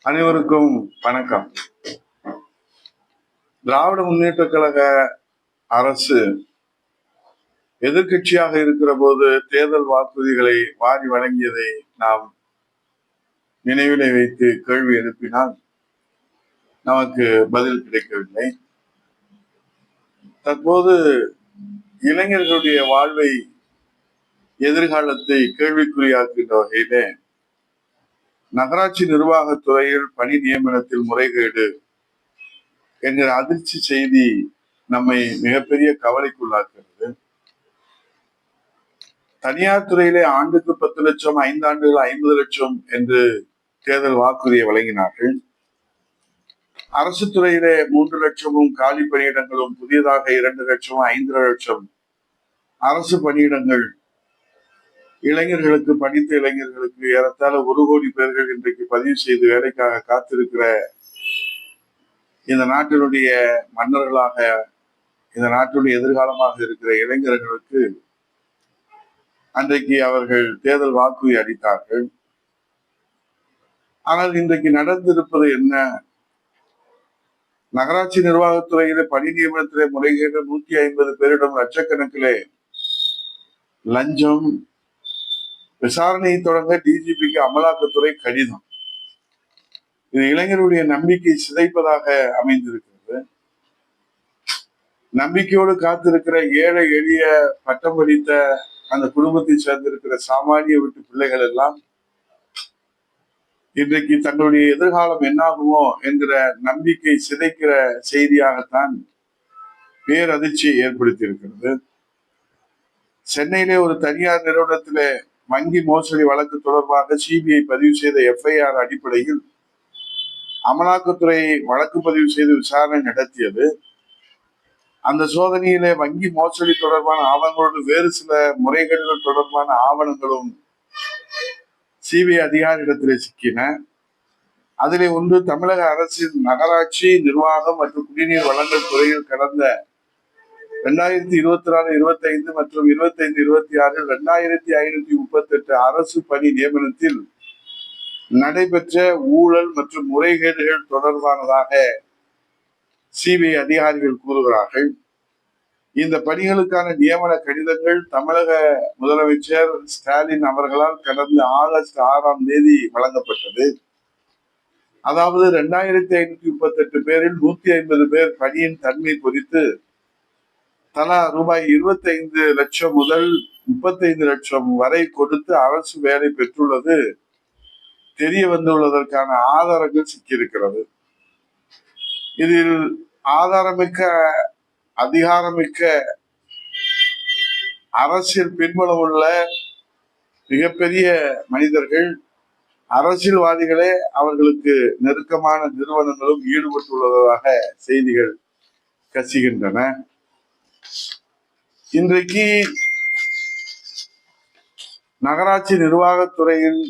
அனைவருக்கும் வணக்கம். திராவிட முன்னேற்ற கழக அரசு எதிர்கட்சியாக இருக்கிற போது தேர்தல் வாக்குறுதிகளை வாரி வழங்கியதை நாம் நினைவிலை வைத்து கேள்வி எழுப்பினால் நமக்கு பதில் கிடைக்கவில்லை. தற்போது இளைஞர்களுடைய வாழ்வை, எதிர்காலத்தை கேள்விக்குறியாக்குகின்ற வகையிலே நகராட்சி நிர்வாகத்துறையில் பணி நியமனத்தில் முறைகேடு என்கிற அதிர்ச்சி செய்தி நம்மை மிகப்பெரிய கவலைக்குள்ளாக்குகிறது. தனியார் துறையிலே ஆண்டுக்கு 10 லட்சம், 5 ஆண்டுகள் 50 லட்சம் என்று தேர்தல் வாக்குறுதியை வழங்கினார்கள். அரசு துறையிலே 3 லட்சமும் காலி பணியிடங்களும், புதியதாக 2 லட்சம் 5 லட்சம் அரசு பணியிடங்கள் இளைஞர்களுக்கு, படித்த இளைஞர்களுக்கு ஏறத்தாழ 1 கோடி பேர்கள் இன்றைக்கு பதிவு செய்து வேலைக்காக காத்திருக்கிற இந்த நாட்டினுடைய மன்னர்களாக, இந்த நாட்டுடைய எதிர்காலமாக இருக்கிற இளைஞர்களுக்கு அன்றைக்கு அவர்கள் தேர்தல் வாக்குறுதி அளித்தார்கள். ஆனால் இன்றைக்கு நடந்திருப்பது என்ன? நகராட்சி நிர்வாகத்துறையிலே பணி நியமனத்திலே முறைகேடு, 150 பேரிடம் லட்சக்கணக்கிலே லஞ்சம், விசாரணையை தொடங்க டிஜிபிக்கு அமலாக்கத்துறை கடிதம். இது இளைஞருடைய நம்பிக்கை சிதைப்பதாக அமைந்திருக்கிறது. நம்பிக்கையோடு காத்திருக்கிற ஏழை எளிய பட்டம் படித்த அந்த குடும்பத்தை சேர்ந்திருக்கிற சாமானிய வீட்டு பிள்ளைகள் எல்லாம் இன்றைக்கு தங்களுடைய எதிர்காலம் என்னாகுமோ என்கிற நம்பிக்கை சிதைக்கிற செய்தியாகத்தான் பேரதிர்ச்சியை ஏற்படுத்தி இருக்கிறது. சென்னையிலே ஒரு தனியார் நிறுவனத்திலே வங்கி மோசடி வழக்கு தொடர்பாக சிபிஐ பதிவு செய்த எஃப்ஐஆர் அடிப்படையில் அமலாக்கத்துறை வழக்கு பதிவு செய்து விசாரணை நடத்தியது. அந்த சோதனையிலே வங்கி மோசடி தொடர்பான ஆவணங்களோடு வேறு சில முறைகேடுகள் தொடர்பான ஆவணங்களும் சிபிஐ அதிகாரியிடத்திலே சிக்கின. அதிலே ஒன்று, தமிழக அரசின் நகராட்சி நிர்வாகம் மற்றும் குடிநீர் வழங்கல் துறையில் கடந்த 2024, 25 மற்றும் 25, 26 2538 அரசு பணி நியமனத்தில் நடைபெற்ற ஊழல் மற்றும் முறைகேடுகள் தொடர்பானதாக சிபிஐ அதிகாரிகள் கூறுகிறார்கள். இந்த பணிகளுக்கான நியமன கடிதங்கள் தமிழக முதலமைச்சர் ஸ்டாலின் அவர்களால் கடந்த ஆகஸ்ட் 6ஆம் தேதி வழங்கப்பட்டது. அதாவது 2538 பேரில் 150 பேர் பணியின் தன்மை குறித்து தலா ரூபாய் 25 லட்சம் முதல் 35 லட்சம் வரை கொடுத்து அரசு வேலை பெற்றுள்ளது தெரிய வந்துள்ளதற்கான ஆதாரங்கள் சிக்கியிருக்கிறது. இதில் ஆதாரமிக்க, அதிகாரமிக்க, அரசியல் பின்புலம் உள்ள மிகப்பெரிய மனிதர்கள், அரசியல்வாதிகளே அவர்களுக்கு நெருக்கமான நிறுவனங்களும் ஈடுபட்டுள்ளதாக செய்திகள் கசிகின்றன. இன்றைக்கு நகராட்சி நிர்வாகத்துறையில்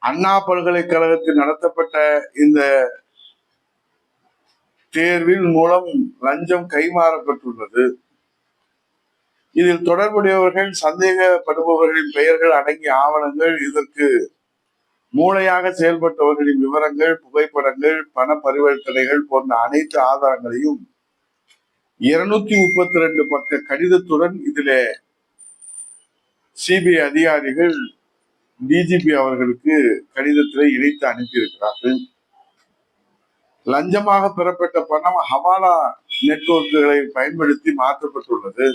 அண்ணா பல்கலைக்கழகத்தில் நடத்தப்பட்ட இந்த தேர்வின் மூலம் லஞ்சம் கைமாறப்பட்டுள்ளது. இதில் தொடர்புடையவர்கள், சந்தேகப்படுபவர்களின் பெயர்கள் அடங்கிய ஆவணங்கள், இதற்கு மூளையாக செயல்பட்டவர்களின் விவரங்கள், புகைப்படங்கள், பண பரிவர்த்தனைகள் போன்ற அனைத்து ஆதாரங்களையும் 232 பக்க கடிதத்துடன் இதிலே சிபிஐ அதிகாரிகள் டிஜிபி அவர்களுக்கு கடிதத்திலே இணைத்து அனுப்பியிருக்கிறார்கள். லஞ்சமாக பெறப்பட்ட பணம் ஹவாலா நெட்வொர்க்குகளை பயன்படுத்தி மாற்றப்பட்டுள்ளது.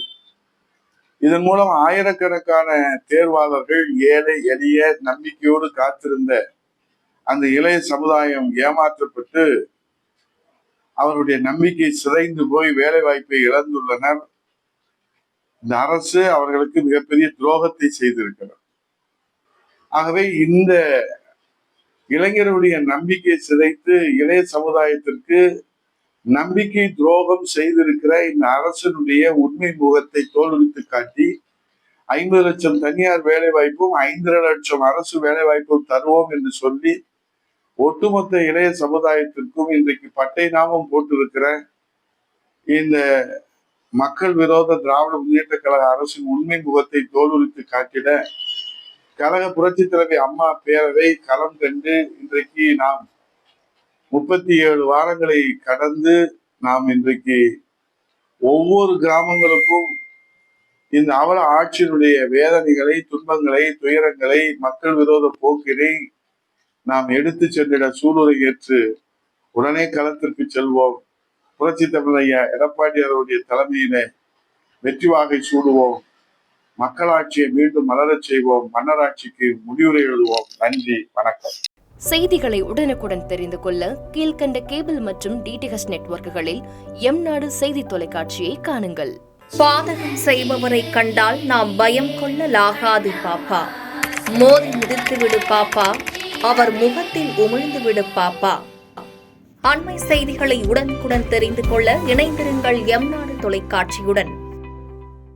இதன் மூலம் ஆயிரக்கணக்கான தேர்வாளர்கள், ஏழை எளிய நம்பிக்கையோடு காத்திருந்த அந்த இளைய சமுதாயம் ஏமாற்றப்பட்டு அவருடைய நம்பிக்கை சிதைந்து போய் வேலை வாய்ப்பை இழந்துள்ளனர். இந்த அரசு அவர்களுக்கு மிகப்பெரிய துரோகத்தை செய்திருக்கிறது. ஆகவே இந்த இளைஞருடைய நம்பிக்கை சிதைத்து இளைய சமுதாயத்திற்கு நம்பிக்கை துரோகம் செய்திருக்கிற இந்த அரசினுடைய உண்மை முகத்தை தோல்வித்து காட்டி 50 லட்சம் தனியார் வேலை வாய்ப்பும் 5 லட்சம் அரசு வேலை வாய்ப்பும் தருவோம் என்று சொல்லி ஒட்டுமொத்த இளைய சமுதாயத்திற்கும் இன்றைக்கு பட்டை நாமம் போட்டிருக்கிற இந்த மக்கள் விரோத திராவிட முன்னேற்ற கழக அரசின் உண்மை முகத்தை தோல்வித்து காட்டிட கழக புரட்சித் தலைவி அம்மா பேரவை களம் கண்டு இன்றைக்கு நாம் 37 வாரங்களை கடந்து நாம் இன்றைக்கு ஒவ்வொரு கிராமங்களுக்கும் இந்த அவல ஆட்சியினுடைய வேதனைகளை, துன்பங்களை, துயரங்களை, மக்கள் விரோத போக்கினை நாம் எடுத்து சென்றிட சூளுரை ஏற்று உடனே களத்திற்கு செல்வோம். புரட்சி தமிழ் ஐயா எடப்பாடியாருடைய தலைமையிலே வெற்றி வாகை சூடுவோம். மக்களாட்சியை மீண்டும் மலரச் செய்வோம். மன்னராட்சிக்கு முடிவுரை எழுதுவோம். நன்றி, வணக்கம். செய்திகளை உடனுக்குடன் தெரிந்து கொள்ள கீழ்கண்ட கேபிள் மற்றும் டிடிஹெச் நெட்வொர்க்குகளில் எம்நாடு செய்தி தொலைக்காட்சியை காணுங்கள். பாதகம் செய்பவரை கண்டால் நாம் பயம் கொள்ளலாகாது பாப்பா. மோதி மிதித்து விடு பாப்பா, அவர் முகத்தில் உமிழ்ந்து விடு பாப்பா. அண்மை செய்திகளை உடனுக்குடன் தெரிந்து கொள்ள இணைந்திருங்கள் எம்நாடு தொலைக்காட்சியுடன்.